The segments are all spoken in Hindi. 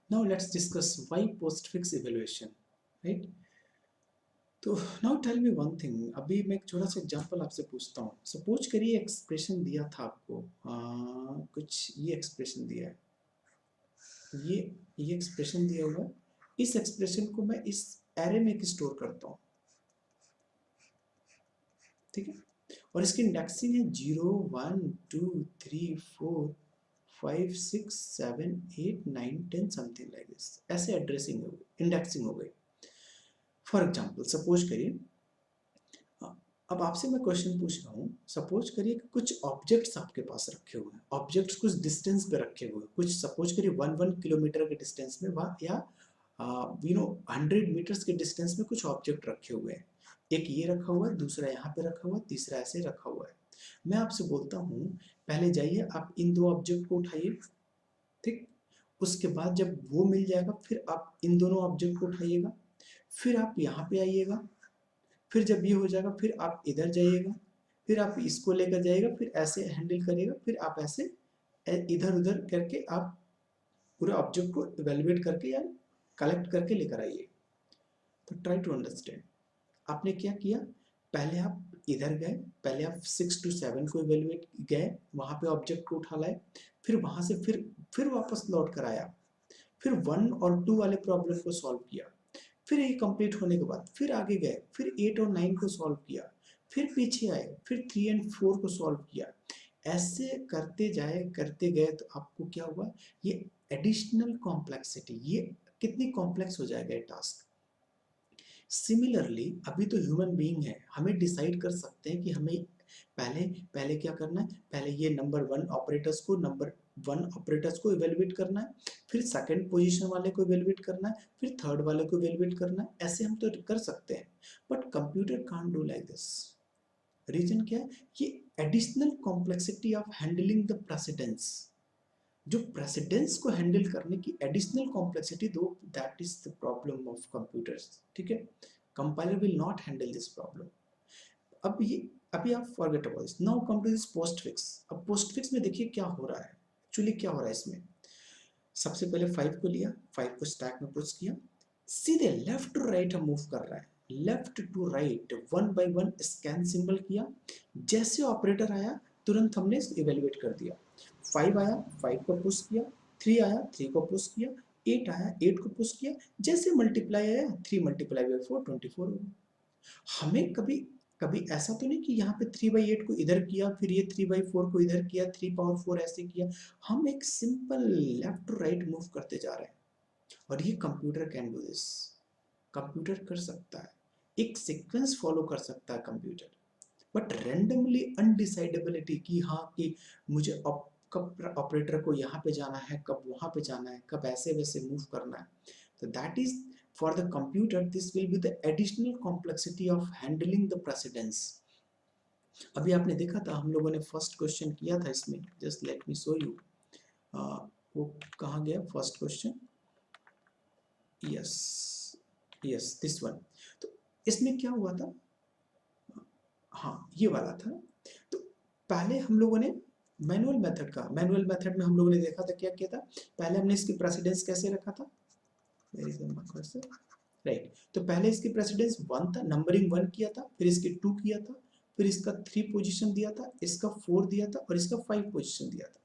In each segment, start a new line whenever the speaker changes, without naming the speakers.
Now let's discuss why postfix evaluation, right? तो now tell me one thing, अभी मैं एक छोटा सा एग्जांपल आपसे पूछता हूँ. सपोज करिए एक्सप्रेशन दिया था आपको, कुछ ये एक्सप्रेशन दिया है, ये ये एक्सप्रेशन दिया हुआ है. इस एक्सप्रेशन को मैं इस एरे में स्टोर करता हूँ, ठीक है. और इसकी इंडेक्सिंग है 0 1 2 3 4 5 6 7 8 9 10 समथिंग लाइक दिस. ऐसे एड्रेसिंग हो गई, इंडेक्सिंग हो गई. फॉर एग्जाम्पल सपोज करिए, अब आपसे मैं क्वेश्चन पूछ रहा हूँ. सपोज करिए कि कुछ ऑब्जेक्ट्स आपके पास रखे हुए हैं, ऑब्जेक्ट्स कुछ डिस्टेंस पे रखे हुए हैं, कुछ सपोज करिए 1 किलोमीटर के डिस्टेंस में, वहाँ या 100 मीटर्स के डिस्टेंस में कुछ ऑब्जेक्ट रखे हुए हैं. एक ये रखा हुआ है, दूसरा यहाँ पे रखा हुआ है, तीसरा ऐसे रखा हुआ है. मैं आपसे बोलता हूँ पहले जाइए आप इन दो ऑब्जेक्ट को उठाइए, ठीक. उसके बाद जब वो मिल जाएगा फिर आप इन दोनों ऑब्जेक्ट को उठाइएगा, फिर आप यहाँ पे आइएगा, फिर जब ये हो जाएगा फिर आप इधर जाइएगा, फिर आप इसको लेकर जाइएगा, फिर ऐसे हैंडल करिएगा, फिर आप ऐसे इधर उधर करके आप पूरे ऑब्जेक्ट को इवेलुएट करके या कलेक्ट करके लेकर आइए. तो ट्राई टू अंडरस्टैंड. आपने क्या किया, पहले आप इधर गए, पहले आप 6 to 7 को इवेलुएट गए, वहां पे ऑब्जेक्ट को उठा लाए, फिर वहां से फिर वापस लौट कर आया, फिर 1 और 2 वाले प्रॉब्लम को सॉल्व किया, फिर ये कंप्लीट होने के बाद फिर आगे गए, फिर 8 और 9 को सॉल्व किया, फिर पीछे आए, फिर 3 और 4 को सॉल्व किया. ऐसे करते गए तो आपको क्या हुआ, ये एडिशनल कॉम्प्लेक्सिटी, ये कितनी कॉम्प्लेक्स हो जाएगा ये टास्क. सिमिलरली अभी तो ह्यूमन बीइंग है, हमें डिसाइड कर सकते हैं कि हमें पहले पहले क्या करना है, पहले ये नंबर 1 ऑपरेटर्स को इवेलुएट करना है, फिर सेकंड पोजीशन वाले को इवेलुएट करना है, फिर थर्ड वाले को इवेलुएट करना है. ऐसे हम तो कर सकते हैं, but computer can't do like this. Reason क्या है, ये additional complexity of handling the precedence, जो प्रेसिडेंस को हैंडल करने की एडिशनल कॉम्प्लेक्सिटी दो, that is the problem of computers, ठीक है. Compiler will not handle this problem. अब ये अभी आप forget about this, now come to this postfix. अब पोस्टफिक्स में देखिए क्या हो रहा है, एक्चुअली क्या हो रहा है इसमें. सबसे पहले 5 को लिया, 5 को स्टैक में पुश किया, सीधे लेफ्ट टू राइट हम मूव कर रहा है, left to right 1 by 1 scan symbol किया, जैसे ऑपरेटर आया तुरंत हमने इवेलुएट कर दिया. 5 आया, 5 को पुश किया, 3 आया, 3 को पुश किया, 8 आया, 8 को पुश किया, जैसे मल्टीप्लाई आया 3 मल्टीप्लाई बाई 4 24 हो गया. हमें कभी कभी ऐसा तो नहीं कि यहाँ पे 3/8 को इधर किया, फिर ये 3/4 को इधर किया, 3 पावर 4 ऐसे किया. हम एक simple left to right move करते जा रहे हैं, और ये computer can do this. Computer कर सकता है, एक सीक्वेंस फॉलो कर सकता है कंप्यूटर, बट रैंडमली अनडिसाइडेबिलिटी की, हाँ कि मुझे कब ऑपरेटर को यहाँ पे जाना है, कब वहाँ पे जाना है, कब ऐसे वैसे मूव करना है. तो that is for the computer, this will be the additional complexity of handling the precedence. अभी आपने देखा था हम लोगों ने फर्स्ट क्वेश्चन किया था इसमें, just let me show you. वो कहाँ गया first question, yes yes this one. तो इसमें क्या हुआ था, हाँ ये वाला था. तो पहले हम लोगों ने मैनुअल मेथड में हम लोगों ने देखा था क्या किया था, पहले हमने इसकी प्रेसिडेंस कैसे रखा था, राइट. तो पहले इसकी प्रेसिडेंस 1 था, नंबरिंग 1 किया था, फिर इसकी 2 किया था, फिर इसका 3 पोजीशन दिया था, इसका 4 दिया था, और इसका 5 पोजीशन दिया था.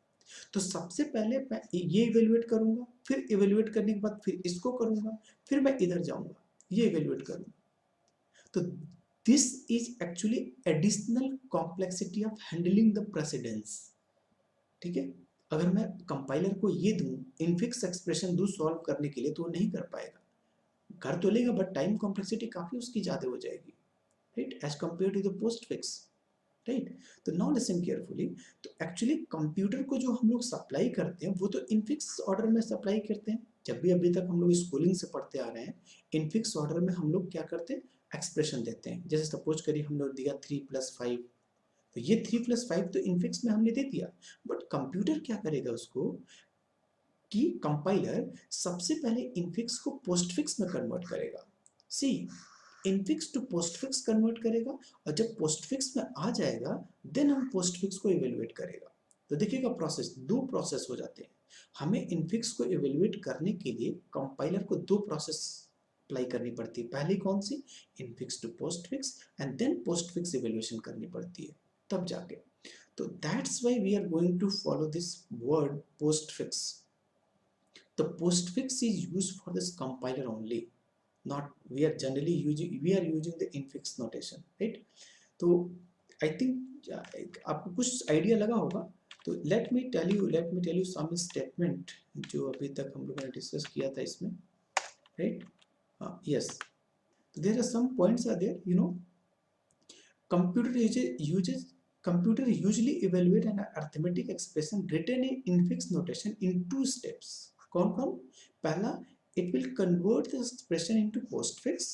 तो सबसे पहले मैं ये इवेलुएट करूंगा, फिर इवेलुएट करने के बाद फिर इसको करूंगा, फिर मैं इधर जाऊंगा, ये इवेलुएट करूंगा. तो this is actually additional complexity of handling the precedence, ठीक है. अगर मैं कंपाइलर को ये दूं, इनफिक्स एक्सप्रेशन दूं सॉल्व करने के लिए, तो वो नहीं कर पाएगा. कर तो लेगा बट टाइम कॉम्प्लेक्सिटी काफी उसकी ज्यादा हो जाएगी, right, as compare to the postfix, right. तो नाउ लिसन केयरफुली. तो एक्चुअली कंप्यूटर को जो हम लोग सप्लाई करते हैं वो तो इनफिक्स ऑर्डर में सप्लाई करते हैं. जब भी अभी तक हम लोग स्कूलिंग से पढ़ते आ रहे हैं, इनफिक्स ऑर्डर में हम लोग क्या करते हैं, एक्सप्रेशन देते हैं. जैसे सपोज करिए हम लोग दिया 3+5, तो ये 3+5 तो इनफिक्स में हमने दे दिया, बट कंप्यूटर क्या करेगा उसको, कि कंपाइलर सबसे पहले इनफिक्स को पोस्टफिक्स में कन्वर्ट करेगा. सी, इनफिक्स टू पोस्टफिक्स कन्वर्ट करेगा, और जब पोस्टफिक्स में आ जाएगा देन हम पोस्टफिक्स को इवेलुएट करेगा. तो देखिएगा प्रोसेस, दो प्रोसेस हो जाते हैं. हमें इनफिक्स को इवेल्युएट करने के लिए कंपाइलर को दो प्रोसेस अप्लाई करनी पड़ती है। पहली कौन सी? Infix to postfix, and then postfix evaluation करनी पड़ती है, तब जाके। तो that's why we are going to follow this word postfix. The postfix is used for this compiler only, not we are generally using the infix notation, right? तो आई थिंक आपको कुछ आइडिया लगा होगा। तो let me tell you some statement जो अभी तक हम लोगों ने डिस्कस किया था इसमें, right? Yes, there are some points are there, you know, computer usually evaluate an arithmetic expression written in infix notation in two steps. कौन कौन? पहला, it will convert the expression into postfix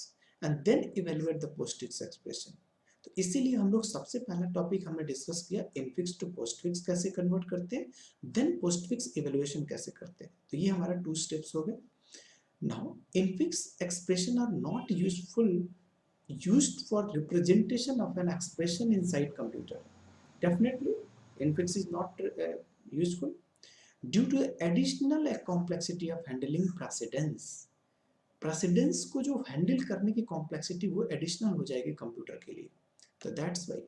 and then evaluate the postfix expression. तो इसीलिए हम लोग सबसे पहला टॉपिक हमने डिस्कस किया इनफिक्स टू पोस्टफिक्स कैसे कन्वर्ट करते हैं, देन पोस्टफिक्स इवैल्यूएशन कैसे करते हैं। तो ये हमारा 2 स्टेप्स हो गए। Now infix expression are not used for representation of an expression inside computer. Definitely infix is not useful due to additional complexity of handling precedence. Precedence को जो हैंडल करने की कॉम्प्लेक्सिटी वो एडिशनल हो जाएगी कंप्यूटर के लिए। तो दैट्स वाई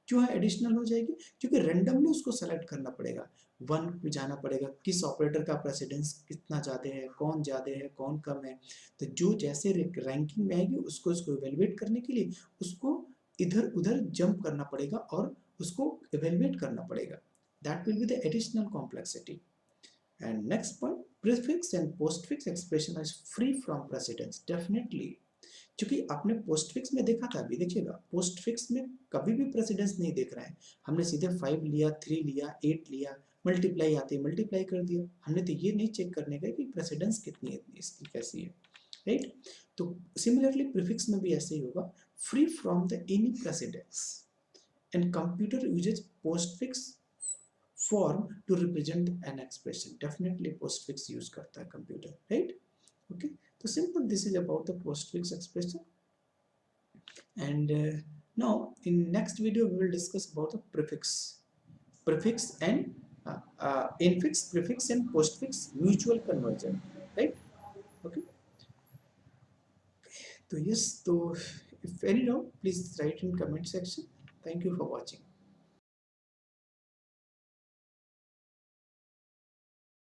क्यों है एडिशनल हो जाएगी, क्योंकि रैंडमली उसको सेलेक्ट करना पड़ेगा, वन पे जाना पड़ेगा, किस ऑपरेटर का प्रेसिडेंस कितना ज़्यादा है, कौन कम है। तो जो जैसे रैंकिंग में आएगी उसको इवेल्युएट करने के लिए उसको इधर उधर जंप करना पड़ेगा और उसको इवेल्युएट करना पड़ेगा। That will be the additional complexity. And next point, prefix and postfix expression is free from precedence. Definitely, क्योंकि आपने पोस्टफिक्स में देखा था, अभी देखिएगा पोस्टफिक्स में कभी भी प्रेसिडेंस नहीं देख रहा है। हमने सीधे 5 लिया, 3 लिया, 8 लिया, मल्टीप्लाई आते मल्टीप्लाई कर दिया। हमने तो ये नहीं चेक करने का कि प्रेसिडेंस कितनी है, इसकी कैसी है, राइट? तो सिमिलरली प्रीफिक्स में भी ऐसे ही होगा, free from the any precedence, and computer uses postfix form to represent an expression. Definitely postfix use करता है computer, right? Okay, so simple, this is about the postfix expression. And now in next video we will discuss about the prefix and infix, prefix and postfix mutual conversion, right? Okay, so yes, so if any doubt please write in comment section. Thank you for watching.